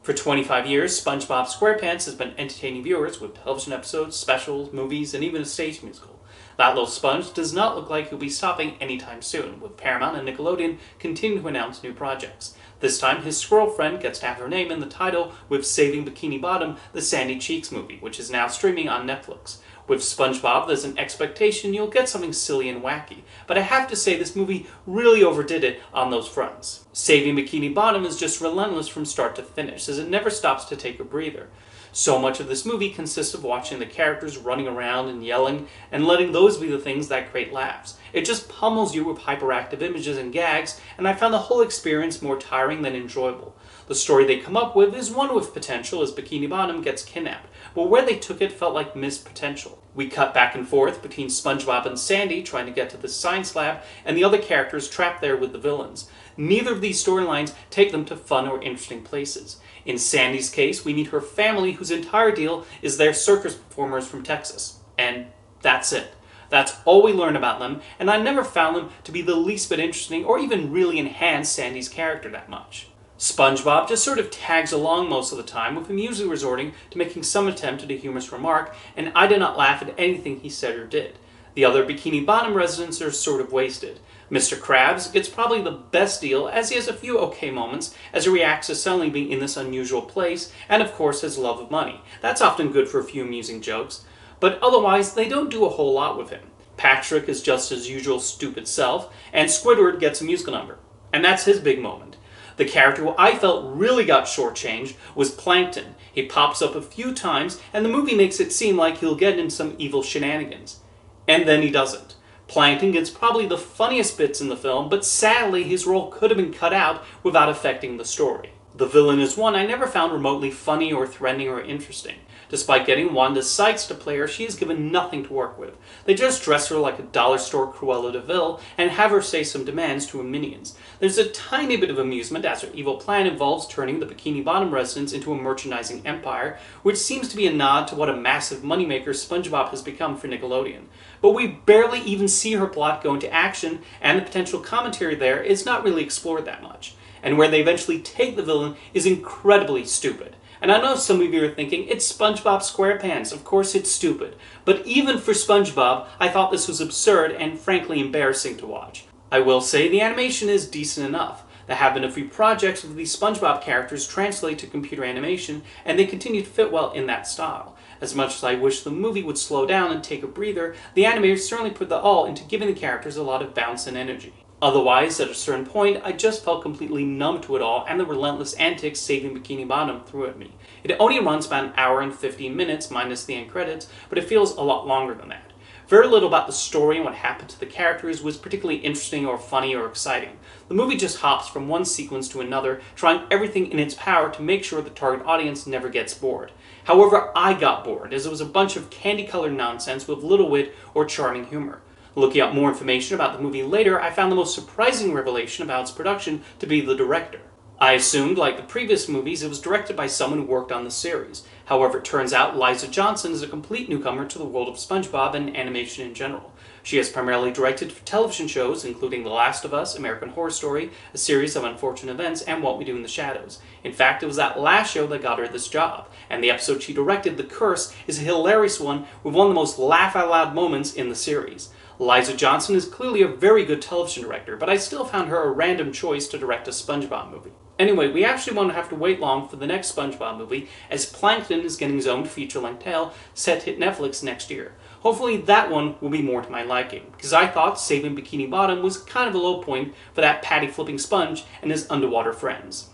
For 25 years, SpongeBob SquarePants has been entertaining viewers with television episodes, specials, movies, and even a stage musical. That little sponge does not look like he'll be stopping anytime soon, with Paramount and Nickelodeon continuing to announce new projects. This time, his squirrel friend gets to have her name in the title with Saving Bikini Bottom, the Sandy Cheeks movie, which is now streaming on Netflix. With SpongeBob, there's an expectation you'll get something silly and wacky, but I have to say this movie really overdid it on those fronts. Saving Bikini Bottom is just relentless from start to finish, as it never stops to take a breather. So much of this movie consists of watching the characters running around and yelling, and letting those be the things that create laughs. It just pummels you with hyperactive images and gags, and I found the whole experience more tiring than enjoyable. The story they come up with is one with potential as Bikini Bottom gets kidnapped, but where they took it felt like missed potential. We cut back and forth between SpongeBob and Sandy trying to get to the science lab, and the other characters trapped there with the villains. Neither of these storylines take them to fun or interesting places. In Sandy's case, we meet her family, whose entire deal is they're circus performers from Texas. And that's it. That's all we learn about them, and I never found them to be the least bit interesting or even really enhance Sandy's character that much. SpongeBob just sort of tags along most of the time, with him usually resorting to making some attempt at a humorous remark, and I did not laugh at anything he said or did. The other Bikini Bottom residents are sort of wasted. Mr. Krabs gets probably the best deal, as he has a few okay moments as he reacts to suddenly being in this unusual place, and of course his love of money. That's often good for a few amusing jokes, but otherwise they don't do a whole lot with him. Patrick is just his usual stupid self, and Squidward gets a musical number. And that's his big moment. The character who I felt really got shortchanged was Plankton. He pops up a few times, and the movie makes it seem like he'll get in some evil shenanigans. And then he doesn't. Plankton gets probably the funniest bits in the film, but sadly his role could have been cut out without affecting the story. The villain is one I never found remotely funny or threatening or interesting. Despite getting Wanda Sykes to play her, she is given nothing to work with. They just dress her like a dollar store Cruella de Vil and have her say some demands to her minions. There's a tiny bit of amusement as her evil plan involves turning the Bikini Bottom residents into a merchandising empire, which seems to be a nod to what a massive moneymaker SpongeBob has become for Nickelodeon. But we barely even see her plot go into action, and the potential commentary there is not really explored that much. And where they eventually take the villain is incredibly stupid. And I know some of you are thinking, it's SpongeBob SquarePants, of course it's stupid. But even for SpongeBob, I thought this was absurd and frankly embarrassing to watch. I will say the animation is decent enough. There have been a few projects with these SpongeBob characters translate to computer animation, and they continue to fit well in that style. As much as I wish the movie would slow down and take a breather, the animators certainly put the all into giving the characters a lot of bounce and energy. Otherwise, at a certain point, I just felt completely numb to it all, and the relentless antics Saving Bikini Bottom threw at me. It only runs about an hour and 15 minutes, minus the end credits, but it feels a lot longer than that. Very little about the story and what happened to the characters was particularly interesting or funny or exciting. The movie just hops from one sequence to another, trying everything in its power to make sure the target audience never gets bored. However, I got bored, as it was a bunch of candy-colored nonsense with little wit or charming humor. Looking up more information about the movie later, I found the most surprising revelation about its production to be the director. I assumed, like the previous movies, it was directed by someone who worked on the series. However, it turns out Liza Johnson is a complete newcomer to the world of SpongeBob and animation in general. She has primarily directed television shows, including The Last of Us, American Horror Story, A Series of Unfortunate Events, and What We Do in the Shadows. In fact, it was that last show that got her this job, and the episode she directed, The Curse, is a hilarious one with one of the most laugh-out-loud moments in the series. Liza Johnson is clearly a very good television director, but I still found her a random choice to direct a SpongeBob movie. Anyway, we actually won't have to wait long for the next SpongeBob movie, as Plankton is getting his own feature-length tale set to hit Netflix next year. Hopefully that one will be more to my liking, because I thought Saving Bikini Bottom was kind of a low point for that patty-flipping sponge and his underwater friends.